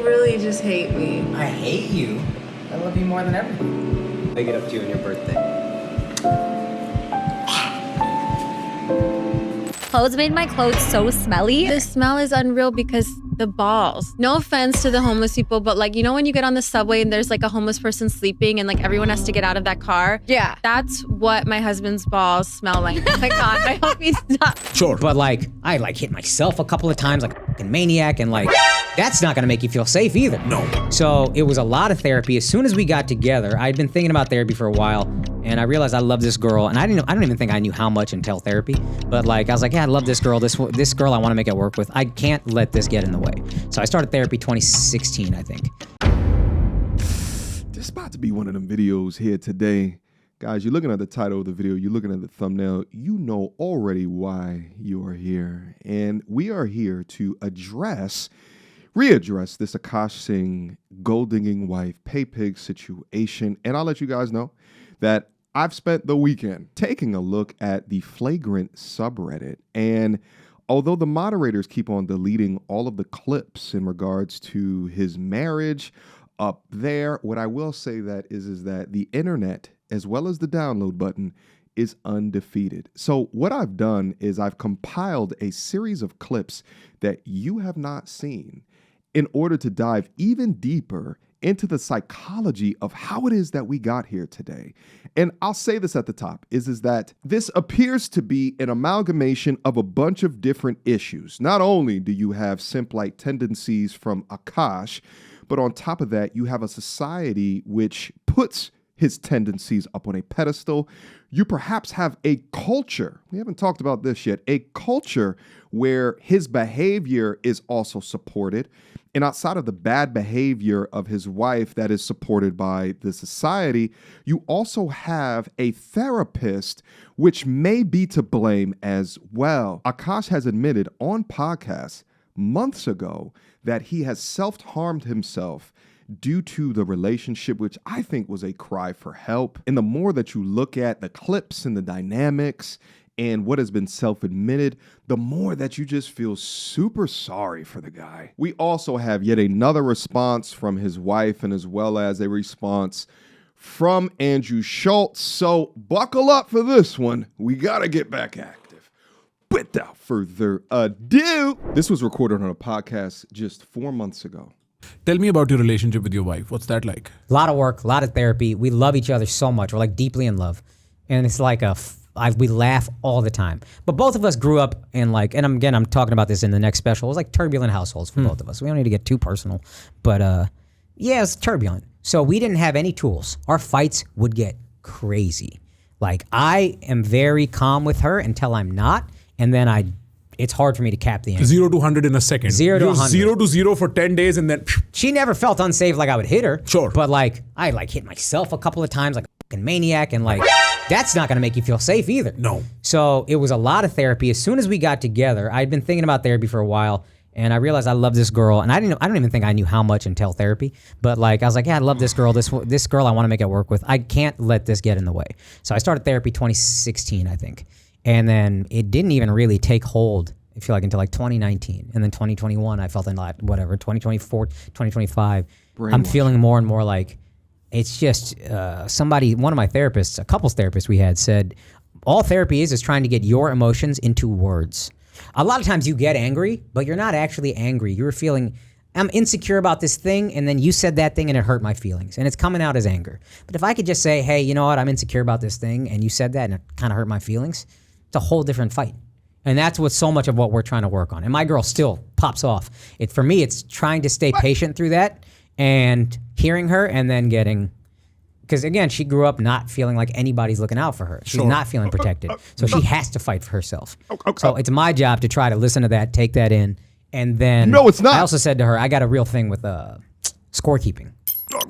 really just hate me. I hate you? I love you more than everything. I get up to you on your birthday. Clothes made my clothes so smelly. The smell is unreal because the balls. No offense to the homeless people, but like, you know when you get on the subway and there's like a homeless person sleeping and like everyone has to get out of that car? Yeah. That's what my husband's balls smell like. Oh my God, I hope he's not. Sure. But like, I like hit myself a couple of times like a fucking maniac, and like, that's not gonna make you feel safe either. No. So it was a lot of therapy. As soon as we got together, I'd been thinking about therapy for a while, and I realized I love this girl, and I don't even think I knew how much until therapy, but like, I was like, yeah, I love this girl. This girl I wanna make it work with. I can't let this get in the way. So I started therapy 2016, I think. This about to be one of them videos here today. Guys, you're looking at the title of the video, you're looking at the thumbnail, you know already why you are here. And we are here to readdress this Akaash Singh gold-digging wife pay pig situation. And I'll let you guys know that I've spent the weekend taking a look at the flagrant subreddit. And although the moderators keep on deleting all of the clips in regards to his marriage up there, what I will say that is that the internet, as well as the download button, is undefeated. So what I've done is I've compiled a series of clips that you have not seen in order to dive even deeper into the psychology of how it is that we got here today. And I'll say this at the top, is that this appears to be an amalgamation of a bunch of different issues. Not only do you have simp-like tendencies from Akaash, but on top of that, you have a society which puts his tendencies up on a pedestal. You perhaps have a culture, we haven't talked about this yet, a culture where his behavior is also supported. And outside of the bad behavior of his wife that is supported by the society, you also have a therapist which may be to blame as well. Akaash has admitted on podcasts months ago that he has self-harmed himself due to the relationship, which I think was a cry for help. And the more that you look at the clips and the dynamics and what has been self-admitted, the more that you just feel super sorry for the guy. We also have yet another response from his wife, and as well as a response from Andrew Schultz. So buckle up for this one. We gotta get back active. Without further ado, this was recorded on a podcast just 4 months ago. Tell me about your relationship with your wife. What's that like? A lot of work, a lot of therapy. We love each other so much. We're like deeply in love. And it's like we laugh all the time. But both of us grew up in like, and I'm talking about this in the next special. It was like turbulent households for both of us. We don't need to get too personal, but yeah, it's turbulent. So we didn't have any tools. Our fights would get crazy. Like I am very calm with her until I'm not. And then it's hard for me to cap the anger. 0 to 100 in a second. 0 to 100. 0 to 0 for 10 days and then... She never felt unsafe like I would hit her. Sure. But like, I like hit myself a couple of times like a fucking maniac, and like, that's not gonna make you feel safe either. No. So it was a lot of therapy. As soon as we got together, I'd been thinking about therapy for a while, and I realized I love this girl, and I don't even think I knew how much until therapy, but like, I was like, yeah, I love this girl. This girl I wanna make it work with. I can't let this get in the way. So I started therapy 2016, I think. And then it didn't even really take hold, I feel like, until like 2019. And then 2021, I felt in like, whatever, 2024, 2025, I'm feeling more and more like, it's just one of my therapists, a couples therapist we had, said, all therapy is trying to get your emotions into words. A lot of times you get angry, but you're not actually angry. You're feeling, I'm insecure about this thing, and then you said that thing and it hurt my feelings, and it's coming out as anger. But if I could just say, hey, you know what, I'm insecure about this thing, and you said that and it kind of hurt my feelings, it's a whole different fight. And that's what so much of what we're trying to work on. And my girl still pops off. For me, it's trying to stay patient through that and hearing her, and then getting, because again, she grew up not feeling like anybody's looking out for her. She's not feeling protected. So she has to fight for herself. So it's my job to try to listen to that, take that in, and then No, it's not. I also said to her, I got a real thing with scorekeeping.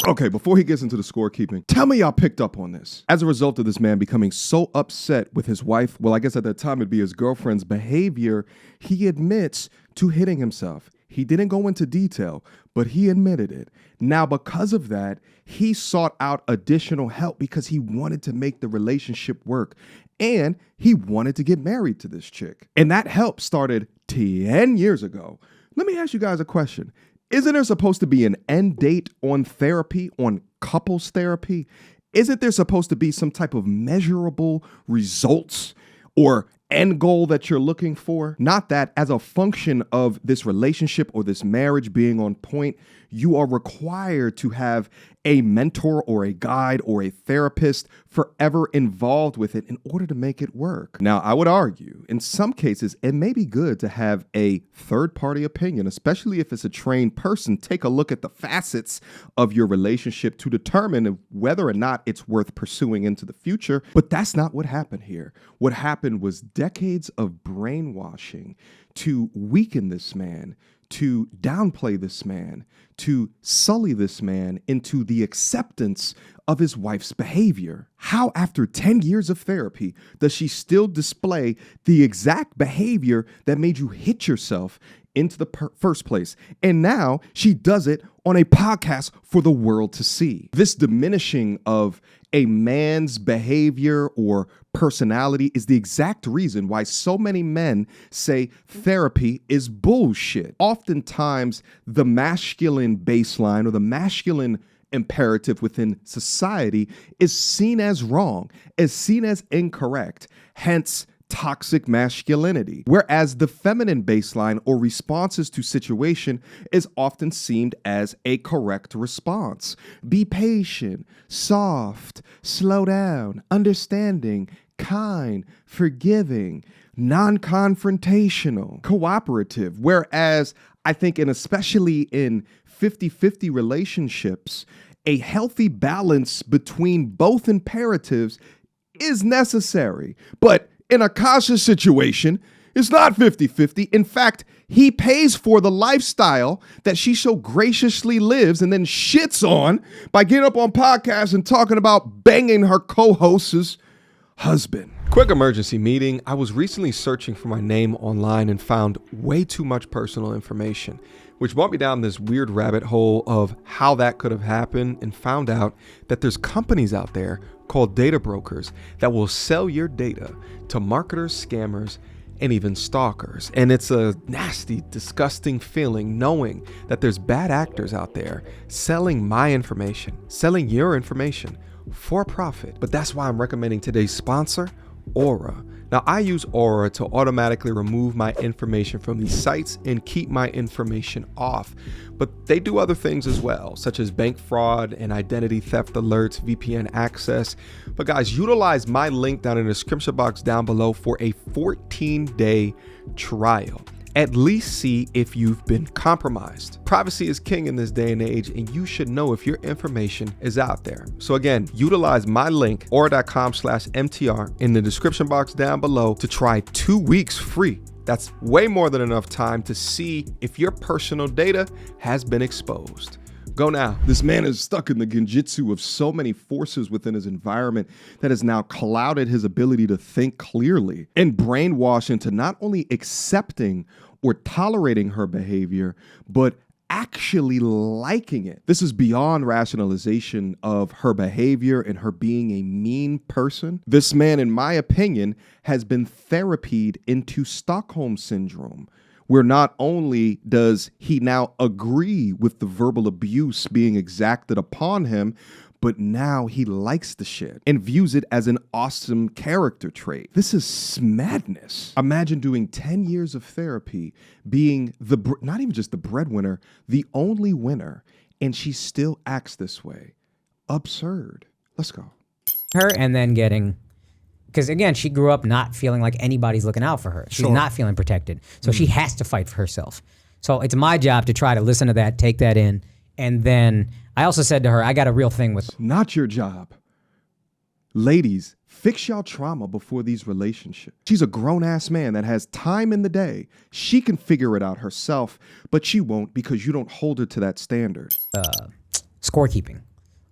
Okay, before he gets into the scorekeeping, tell me y'all picked up on this. As a result of this man becoming so upset with his wife, well, I guess at that time it'd be his girlfriend's behavior, he admits to hitting himself. He didn't go into detail, but he admitted it. Now, because of that, he sought out additional help because he wanted to make the relationship work, and he wanted to get married to this chick. And that help started 10 years ago. Let me ask you guys a question. Isn't there supposed to be an end date on therapy, on couples therapy? Isn't there supposed to be some type of measurable results or end goal that you're looking for? Not that as a function of this relationship or this marriage being on point, you are required to have a mentor or a guide or a therapist forever involved with it in order to make it work. Now, I would argue in some cases, it may be good to have a third-party opinion, especially if it's a trained person, take a look at the facets of your relationship to determine whether or not it's worth pursuing into the future. But that's not what happened here. What happened was decades of brainwashing to weaken this man, to downplay this man, to sully this man into the acceptance of his wife's behavior. How, after 10 years of therapy, does she still display the exact behavior that made you hit yourself into the first place? And now she does it on a podcast for the world to see. This diminishing of a man's behavior or personality is the exact reason why so many men say therapy is bullshit. Oftentimes, the masculine baseline or the masculine imperative within society is seen as wrong, is seen as incorrect, hence toxic masculinity. Whereas the feminine baseline or responses to situation is often seen as a correct response. Be patient, soft, slow down, understanding, kind, forgiving, non-confrontational, cooperative. Whereas I think, and especially in 50-50 relationships, a healthy balance between both imperatives is necessary. But in Akaash's situation, it's not 50-50. In fact, he pays for the lifestyle that she so graciously lives and then shits on by getting up on podcasts and talking about banging her co-host's husband. Quick emergency meeting. I was recently searching for my name online and found way too much personal information, which brought me down this weird rabbit hole of how that could have happened, and found out that there's companies out there called data brokers that will sell your data to marketers, scammers, and even stalkers. And it's a nasty, disgusting feeling knowing that there's bad actors out there selling my information, selling your information for profit. But that's why I'm recommending today's sponsor, Aura. Now, I use Aura to automatically remove my information from these sites and keep my information off. But they do other things as well, such as bank fraud and identity theft alerts, VPN access. But guys, utilize my link down in the description box down below for a 14-day trial. At least see if you've been compromised. Privacy is king in this day and age, and you should know if your information is out there. So again, utilize my link, aura.com/MTR, in the description box down below to try 2 weeks free. That's way more than enough time to see if your personal data has been exposed. Go now. This man is stuck in the genjutsu of so many forces within his environment that has now clouded his ability to think clearly and brainwashed into not only accepting or tolerating her behavior, but actually liking it. This is beyond rationalization of her behavior and her being a mean person. This man, in my opinion, has been therapied into Stockholm syndrome, where not only does he now agree with the verbal abuse being exacted upon him, but now he likes the shit and views it as an awesome character trait. This is madness. Imagine doing 10 years of therapy, being not even just the breadwinner, the only winner, and she still acts this way. Absurd. Let's go. Her, and then getting, because again, she grew up not feeling like anybody's looking out for her. She's not feeling protected. So she has to fight for herself. So it's my job to try to listen to that, take that in. And then I also said to her, I got a real thing with... Not your job. Ladies, fix y'all trauma before these relationships. She's a grown-ass man that has time in the day. She can figure it out herself, but she won't because you don't hold her to that standard. Scorekeeping.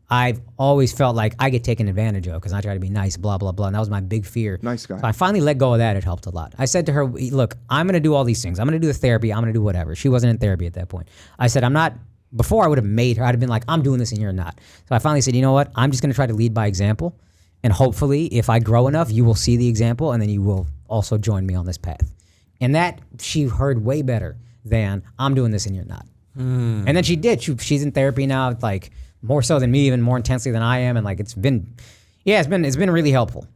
I've always felt like I get taken advantage of because I try to be nice, blah, blah, blah. And that was my big fear. Nice guy. So I finally let go of that. It helped a lot. I said to her, look, I'm going to do all these things. I'm going to do the therapy. I'm going to do whatever. She wasn't in therapy at that point. I said, I'm not... Before I would have made her, I'd have been like, I'm doing this and you're not. So I finally said, you know what? I'm just going to try to lead by example. And hopefully, if I grow enough, you will see the example and then you will also join me on this path. And that she heard way better than I'm doing this and you're not. And then she did. She's in therapy now, like more so than me, even more intensely than I am. And like it's been really helpful.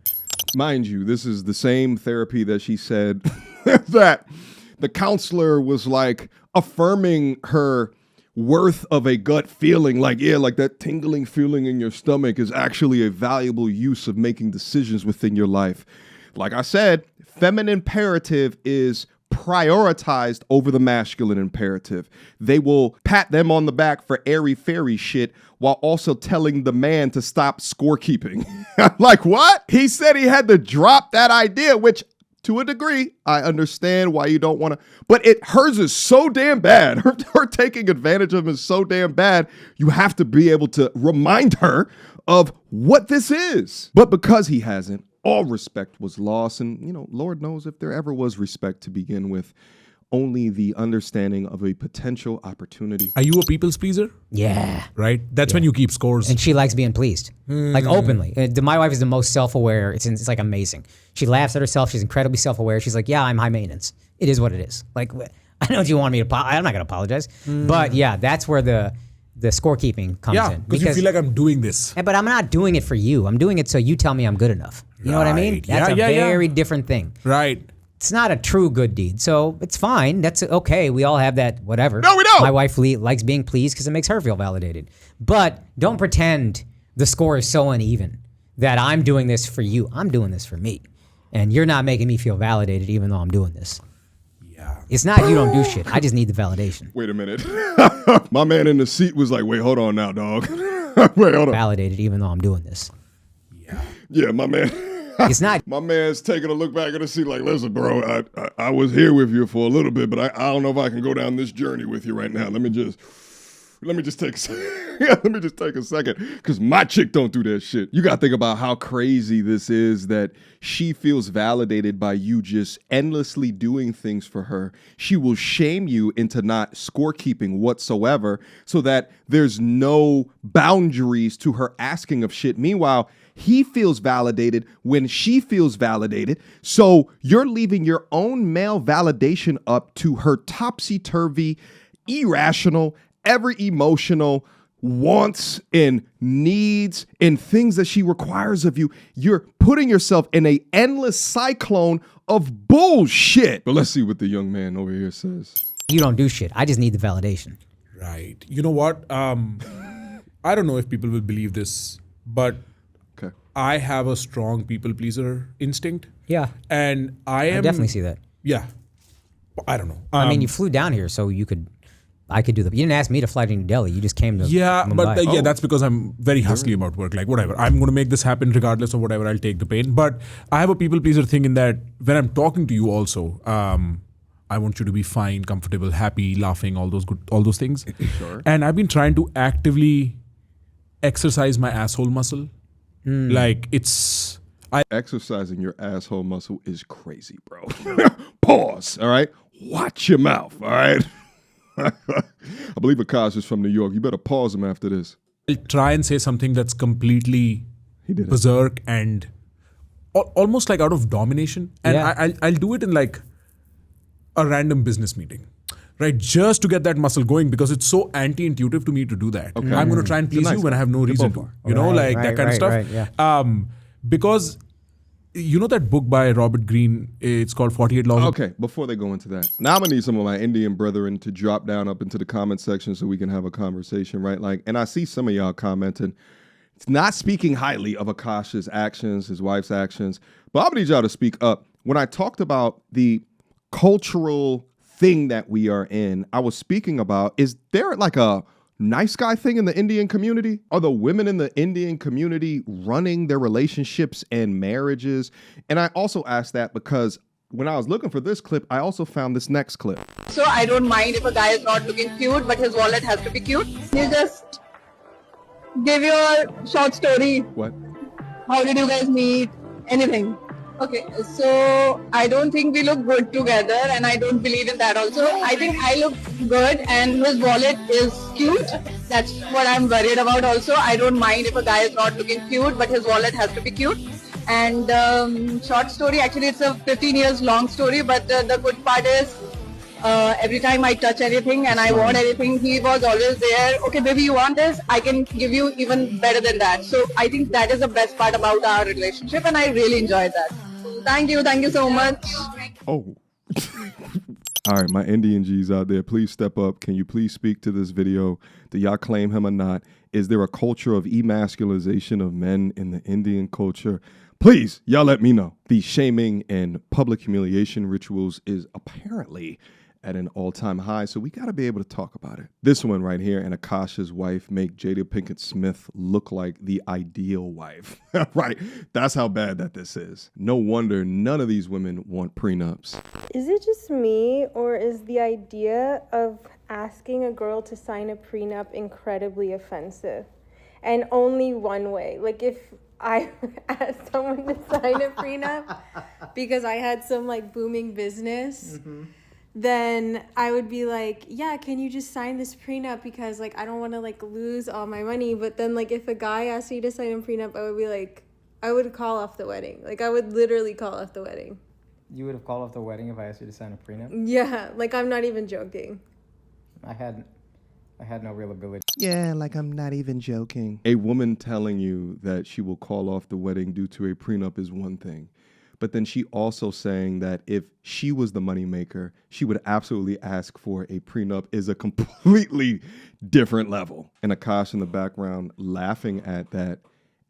Mind you, this is the same therapy that she said that the counselor was like affirming her worth of a gut feeling, like that tingling feeling in your stomach is actually a valuable use of making decisions within your life. Like I said, feminine imperative is prioritized over the masculine imperative. They will pat them on the back for airy-fairy shit while also telling the man to stop scorekeeping. Like, what? He said he had to drop that idea, which to a degree, I understand why you don't want to, but hers is so damn bad. Her taking advantage of him is so damn bad. You have to be able to remind her of what this is. But because he hasn't, all respect was lost. And, Lord knows if there ever was respect to begin with, only the understanding of a potential opportunity. Are you a people's pleaser? Yeah. Right? That's when you keep scores. And she likes being pleased, like openly. My wife is the most self-aware. It's like amazing. She laughs at herself. She's incredibly self-aware. She's like, yeah, I'm high maintenance. It is what it is. Like, I know what you want me to, I'm not going to apologize. But yeah, that's where the scorekeeping comes in. Because you feel like I'm doing this. But I'm not doing it for you. I'm doing it so you tell me I'm good enough. You know what I mean? That's a very different thing. Right. It's not a true good deed. So it's fine. That's okay. We all have that, whatever. No, we don't. My wife likes being pleased because it makes her feel validated. But don't pretend the score is so uneven that I'm doing this for you. I'm doing this for me. And you're not making me feel validated even though I'm doing this. Yeah. It's not you don't do shit. I just need the validation. Wait a minute. My man in the seat was like, wait, hold on now, dog. Wait, hold on. Validated even though I'm doing this. Yeah, my man. It's not. My man's taking a look back at the seat like, listen, bro, I was here with you for a little bit, but I don't know if I can go down this journey with you right now. Let me just take a second. Let me just take a second, because my chick don't do that shit. You got to think about how crazy this is that she feels validated by you just endlessly doing things for her. She will shame you into not scorekeeping whatsoever so that there's no boundaries to her asking of shit. Meanwhile, he feels validated when she feels validated. So you're leaving your own male validation up to her topsy-turvy, irrational, ever emotional wants and needs and things that she requires of you. You're putting yourself in an endless cyclone of bullshit. But let's see what the young man over here says. You don't do shit. I just need the validation. Right. You know what? I don't know if people will believe this, but I have a strong people pleaser instinct. Yeah. And I definitely see that. Yeah. I don't know. I mean, you flew down here so I could do that. You didn't ask me to fly to New Delhi. You just came to Mumbai. But that's because I'm very hustly about work. Like, whatever. I'm going to make this happen regardless of whatever. I'll take the pain. But I have a people pleaser thing in that when I'm talking to you also, I want you to be fine, comfortable, happy, laughing, all those things. Sure. And I've been trying to actively exercise my asshole muscle. Like exercising your asshole muscle is crazy, bro. Pause. All right. Watch your mouth. All right. I believe Akaash is from New York. You better pause him after this. I'll try and say something that's completely berserk and almost like out of domination. And I'll do it in like a random business meeting. Right, just to get that muscle going because it's so anti-intuitive to me to do that. Okay. I'm going to try and please you when I have no reason to. That kind of stuff. Yeah. Because you know that book by Robert Greene, it's called 48 Laws. Okay, before they go into that, now I'm going to need some of my Indian brethren to drop down up into the comment section so we can have a conversation, right? Like, and I see some of y'all commenting. It's not speaking highly of Akaash's actions, his wife's actions, but I'm going to need y'all to speak up. When I talked about the cultural thing that we are in, I was speaking about, is there like a nice guy thing in the Indian community? Are the women in the Indian community running their relationships and marriages? And I also asked that because when I was looking for this clip, I also found this next clip. So I don't mind if a guy is not looking cute, but his wallet has to be cute. You just give your short story. What? How did you guys meet? Anything. Okay, so I don't think we look good together, and I don't believe in that also. I think I look good and his wallet is cute. That's what I'm worried about also. I don't mind if a guy is not looking cute, but his wallet has to be cute. And short story, actually it's a 15 years long story, but the good part is Every time I touch anything and I want anything, he was always there. Okay, baby, you want this? I can give you even better than that. So I think that is the best part about our relationship, and I really enjoyed that. Thank you so much. Oh. All right, my Indian G's out there, please step up. Can you please speak to this video? Do y'all claim him or not? Is there a culture of emasculization of men in the Indian culture? Please, y'all let me know. The shaming and public humiliation rituals is apparently at an all-time high, so we got to be able to talk about it. This one right here and Akaash's wife make Jada Pinkett Smith look like the ideal wife. Right, that's how bad that this is. No wonder none of these women want prenups. Is it just me, or is the idea of asking a girl to sign a prenup incredibly offensive? And only one way. Like, if I asked someone to sign a prenup because I had some like booming business, then I would be like, yeah, can you just sign this prenup because like I don't want to like lose all my money. But then like if a guy asked me to sign a prenup, I would be like, I would call off the wedding. Like I would literally call off the wedding. You would have called off the wedding if I asked you to sign a prenup? Yeah, like I'm not even joking. I had no real ability. Yeah, like I'm not even joking. A woman telling you that she will call off the wedding due to a prenup is one thing. But then she also saying that if she was the moneymaker, she would absolutely ask for a prenup is a completely different level. And Akaash in the background laughing at that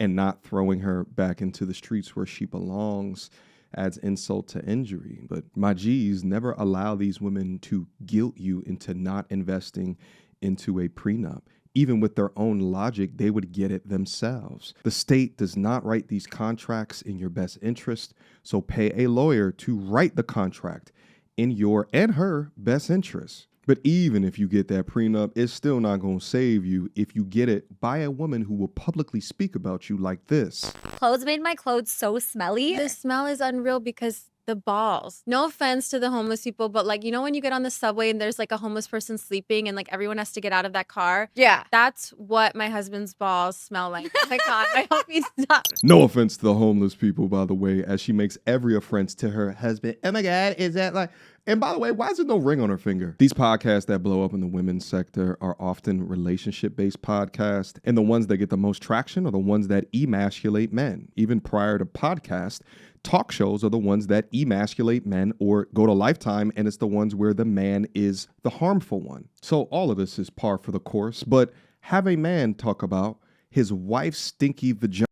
and not throwing her back into the streets where she belongs adds insult to injury. But my G's never allow these women to guilt you into not investing into a prenup. Even with their own logic, they would get it themselves. The state does not write these contracts in your best interest, so pay a lawyer to write the contract in your and her best interest. But even if you get that prenup, it's still not going to save you if you get it by a woman who will publicly speak about you like this. Clothes made my clothes so smelly. The smell is unreal because the balls. No offense to the homeless people, but like, you know, when you get on the subway and there's like a homeless person sleeping and like everyone has to get out of that car? Yeah. That's what my husband's balls smell like. Oh my God, I hope he stops. No offense to the homeless people, by the way, as she makes every offense to her husband. Oh my God, is that like... And by the way, why is there no ring on her finger? These podcasts that blow up in the women's sector are often relationship-based podcasts, and the ones that get the most traction are the ones that emasculate men. Even prior to podcasts, talk shows are the ones that emasculate men or go to Lifetime, and it's the ones where the man is the harmful one. So all of this is par for the course, but have a man talk about his wife's stinky vagina,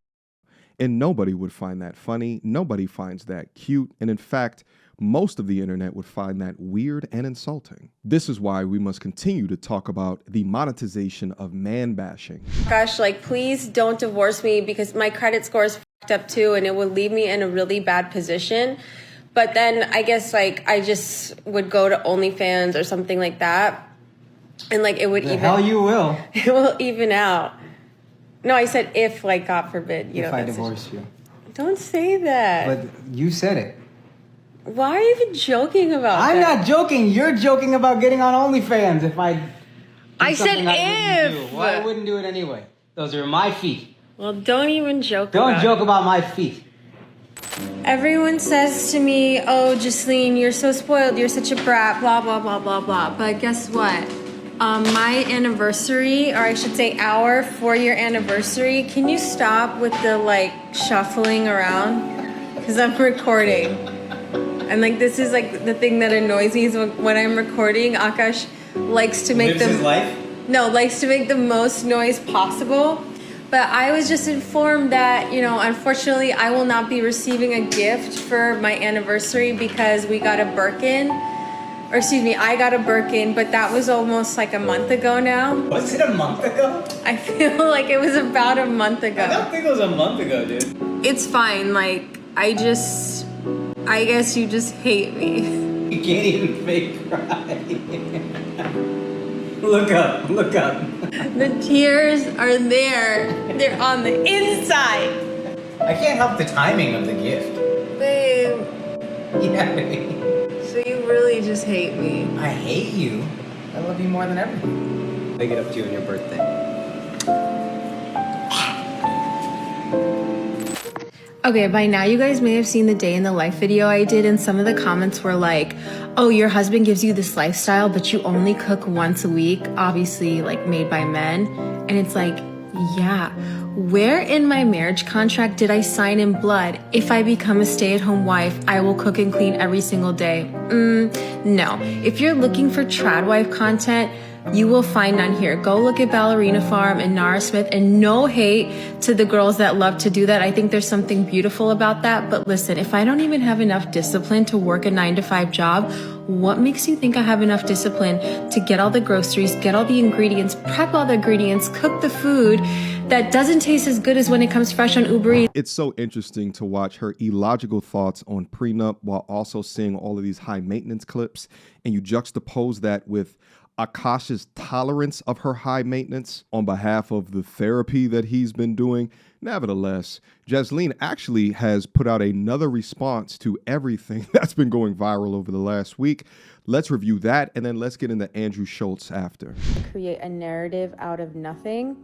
and nobody would find that funny. Nobody finds that cute. And in fact, most of the internet would find that weird and insulting. This is why we must continue to talk about the monetization of man bashing. Gosh, like, please don't divorce me because my credit score is fucked up too, and it would leave me in a really bad position. But then I guess like I just would go to OnlyFans or something like that, and like it would even. Hell, you will. It will even out. No, I said if, like, God forbid, you know. If I divorce you. Don't say that. But you said it. Why are you even joking about that? I'm not joking. You're joking about getting on OnlyFans. If I said if. if. Well, I wouldn't do it anyway. Those are my feet. Well, don't even joke Don't joke about my feet. Everyone says to me, oh, Jasleen, you're so spoiled. You're such a brat, blah, blah, blah, blah, blah. But guess what? My anniversary, or I should say our 4-year anniversary, can you stop with the, like, shuffling around? Because I'm recording. And, like, this is, like, the thing that annoys me is when I'm recording, Akaash likes to make his life? No, likes to make the most noise possible. But I was just informed that, you know, unfortunately, I will not be receiving a gift for my anniversary because we got a Birkin. Or excuse me, I got a Birkin, but that was almost like a month ago now. Was it a month ago? I feel like it was about a month ago. I don't think it was a month ago, dude. It's fine, like, I guess you just hate me. You can't even fake cry. Look up, look up. The tears are there. They're on the inside. I can't help the timing of the gift. Babe, Yeah, baby. so you really just hate me. I hate you. I love you more than everything. Make it up to you on your birthday. Okay, by now you guys may have seen the day in the life video I did, and some of the comments were like, oh, your husband gives you this lifestyle, but you only cook once a week, obviously like made by men. And it's like, yeah, where in my marriage contract did I sign in blood, if I become a stay-at-home wife, I will cook and clean every single day? No. If you're looking for trad wife content, you will find none here. Go look at Ballerina Farm and Nara Smith, and no hate to the girls that love to do that. I think there's something beautiful about that. But listen, if I don't even have enough discipline to work a 9-to-5 job, what makes you think I have enough discipline to get all the groceries, get all the ingredients, prep all the ingredients, cook the food that doesn't taste as good as when it comes fresh on Uber Eats? It's so interesting to watch her illogical thoughts on prenup while also seeing all of these high maintenance clips. And you juxtapose that with Akaash's tolerance of her high maintenance on behalf of the therapy that he's been doing. Nevertheless, Jasleen actually has put out another response to everything that's been going viral over the last week. Let's review that, and then let's get into Andrew Schultz after. Create a narrative out of nothing.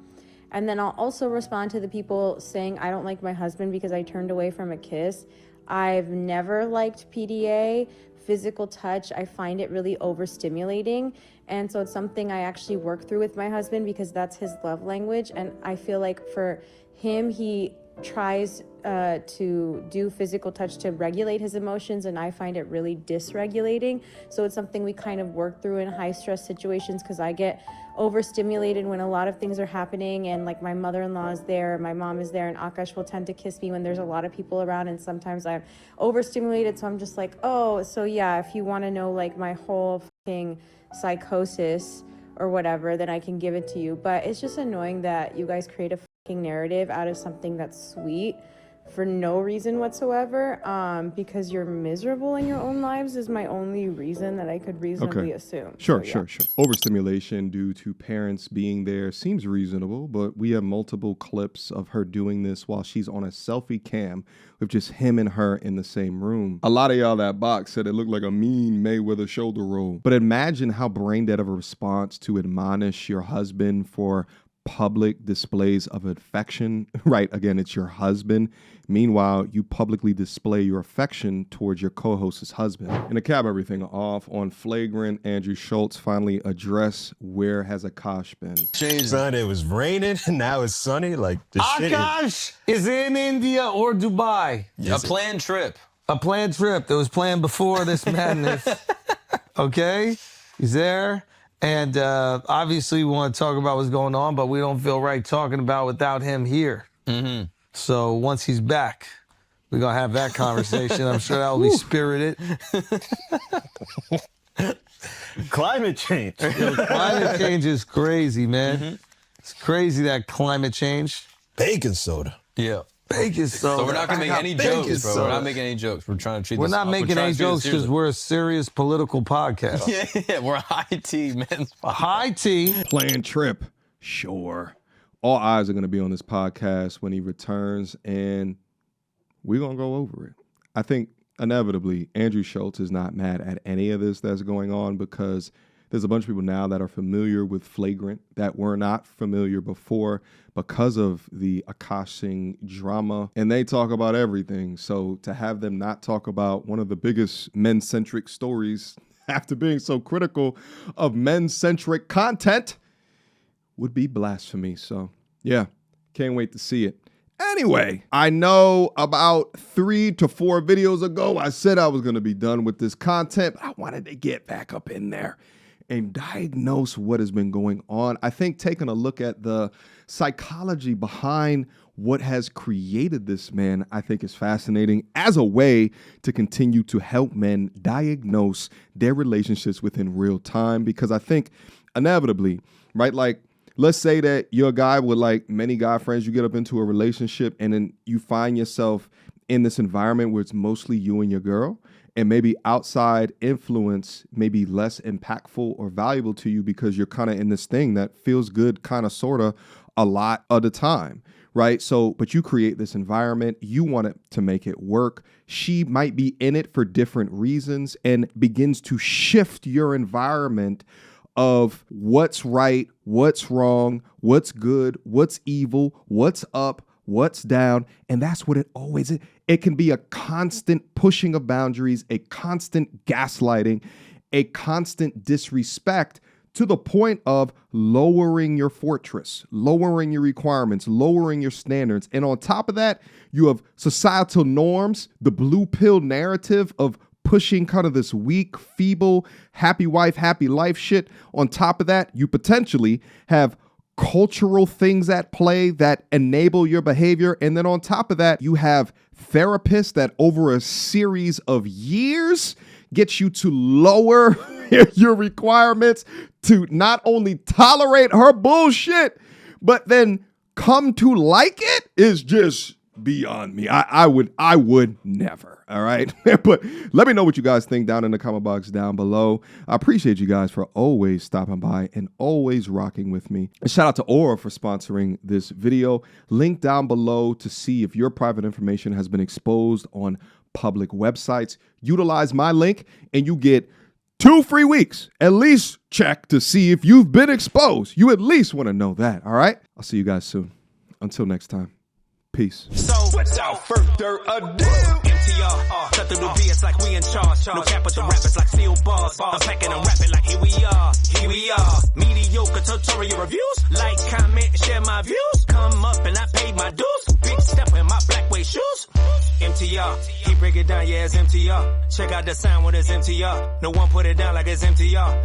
And then I'll also respond to the people saying, I don't like my husband because I turned away from a kiss. I've never liked PDA. Physical touch, I find it really overstimulating. And so it's something I actually work through with my husband because that's his love language. And I feel like for him, he tries to do physical touch to regulate his emotions, and I find it really dysregulating. So it's something we kind of work through in high stress situations because I get overstimulated when a lot of things are happening, and like my mother-in-law is there, my mom is there, and Akaash will tend to kiss me when there's a lot of people around, and sometimes I'm overstimulated, so I'm just like, oh, so yeah, if you want to know like my whole fucking psychosis or whatever, then I can give it to you. But it's just annoying that you guys create a fucking narrative out of something that's sweet for no reason whatsoever, because you're miserable in your own lives is my only reason that I could reasonably assume. Sure. Overstimulation due to parents being there seems reasonable, but we have multiple clips of her doing this while she's on a selfie cam with just him and her in the same room. A lot of y'all that box said it looked like a mean Mayweather shoulder roll. But imagine how brain dead of a response to admonish your husband for public displays of affection, right? Again, it's your husband. Meanwhile, you publicly display your affection towards your co-host's husband. And to cap everything off, on Flagrant, Andrew Schultz finally addressed where has Akaash been. Son, it was raining, now it's sunny. Like the Akaash is in India or Dubai. Yes, a planned trip. A planned trip that was planned before this madness. Okay? He's there. And obviously we want to talk about what's going on, but we don't feel right talking about without him here. Mm-hmm. So once he's back, we're going to have that conversation. I'm sure that'll be spirited. Climate change. Climate change is crazy, man. Mm-hmm. It's crazy, that climate change. Baking soda. Yeah. Baking soda. So we're not going to make any jokes, bro. We're not making any jokes. We're trying to treat We're not making any jokes because we're a serious political podcast. Yeah, we're high tea, man. High tea. Planned trip. Sure. All eyes are going to be on this podcast when he returns, and we're going to go over it. I think inevitably Andrew Schultz is not mad at any of this that's going on because there's a bunch of people now that are familiar with Flagrant that were not familiar before because of the Akaash Singh drama, and they talk about everything. So to have them not talk about one of the biggest men-centric stories after being so critical of men-centric content would be blasphemy. So yeah, can't wait to see it. Anyway, I know about 3 to 4 videos ago, I said I was going to be done with this content, but I wanted to get back up in there and diagnose what has been going on. I think taking a look at the psychology behind what has created this man, I think is fascinating as a way to continue to help men diagnose their relationships within real time. Because I think inevitably, right, like let's say that you're a guy with like many guy friends, you get up into a relationship and then you find yourself in this environment where it's mostly you and your girl. And maybe outside influence may be less impactful or valuable to you because you're kind of in this thing that feels good, kind of, sort of, a lot of the time, right? So, but you create this environment, you want it to make it work. She might be in it for different reasons and begins to shift your environment of what's right, what's wrong, what's good, what's evil, what's up, what's down. And that's what it always is. It can be a constant pushing of boundaries, a constant gaslighting, a constant disrespect to the point of lowering your fortress, lowering your requirements, lowering your standards. And on top of that, you have societal norms, the blue pill narrative of pushing kind of this weak, feeble, happy wife, happy life shit. On top of that, you potentially have cultural things at play that enable your behavior. And then on top of that, you have therapists that over a series of years get you to lower your requirements to not only tolerate her bullshit, but then come to like it is just beyond me. I would never. All right. But let me know what you guys think down in the comment box down below. I appreciate you guys for always stopping by and always rocking with me. And shout out to Aura for sponsoring this video. Link down below to see if your private information has been exposed on public websites. Utilize my link and you get 2 free weeks. At least check to see if you've been exposed. You at least want to know that. All right. I'll see you guys soon. Until next time. Peace. So, without further ado, MTR, cut through the BS like we in charge. No cap with the rappers like steel bars. I'm packing and rapping like here we are. Mediocre tutorial reviews. Like, comment, share my views. Come up and I paid my dues. Big step in my black way shoes. MTR, he break it down, yeah, it's MTR. Check out the sound when it's MTR. No one put it down like it's MTR.